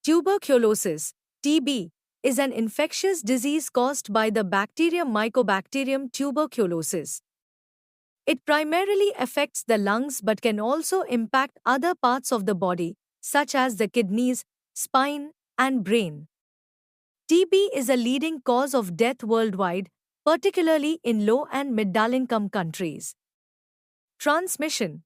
Tuberculosis, TB, is an infectious disease caused by the bacterium Mycobacterium tuberculosis. It primarily affects the lungs but can also impact other parts of the body, such as the kidneys, spine, and brain. TB is a leading cause of death worldwide, particularly in low and middle-income countries. Transmission.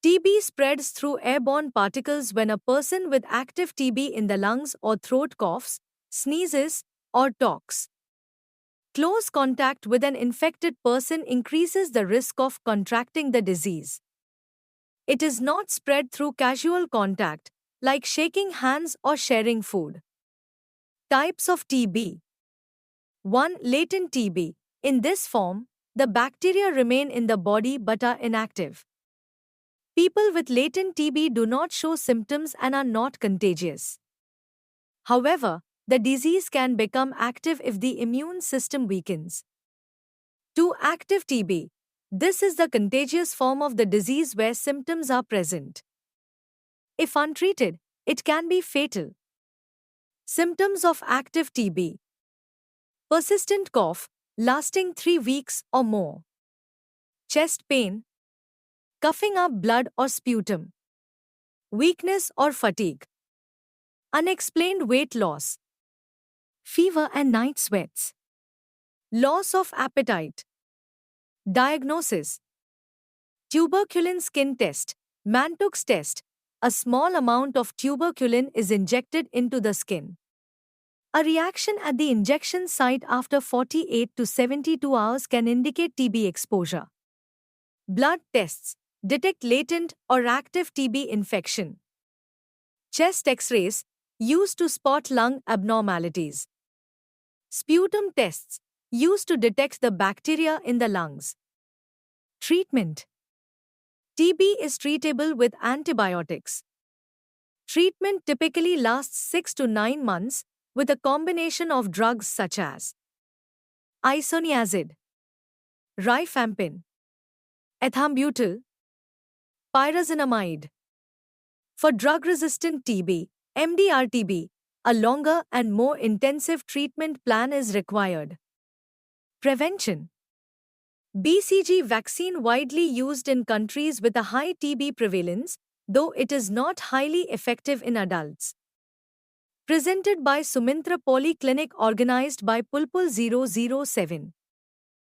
TB spreads through airborne particles when a person with active TB in the lungs or throat coughs, sneezes, or talks. Close contact with an infected person increases the risk of contracting the disease. It is not spread through casual contact, like shaking hands or sharing food. Types of TB. 1. Latent TB. In this form, the bacteria remain in the body but are inactive. People with latent TB do not show symptoms and are not contagious. However, the disease can become active if the immune system weakens. 2. Active TB. This is the contagious form of the disease where symptoms are present. If untreated, it can be fatal. Symptoms of active TB. Persistent cough, lasting 3 weeks or more. Chest pain. Coughing up blood or sputum. Weakness or fatigue. Unexplained weight loss. Fever and night sweats. Loss of appetite. Diagnosis. Tuberculin skin test, Mantoux test. A small amount of tuberculin is injected into the skin. A reaction at the injection site after 48 to 72 hours can indicate TB exposure. Blood tests detect latent or active TB infection. Chest X-rays used to spot lung abnormalities. Sputum tests used to detect the bacteria in the lungs. Treatment. TB is treatable with antibiotics. Treatment typically lasts 6 to 9 months with a combination of drugs such as isoniazid, rifampin, ethambutol, pyrazinamide. For drug-resistant TB, MDR-TB, a longer and more intensive treatment plan is required. Prevention. BCG vaccine widely used in countries with a high TB prevalence, though it is not highly effective in adults. Presented by Sumintra Polyclinic, organized by Pulpul 007.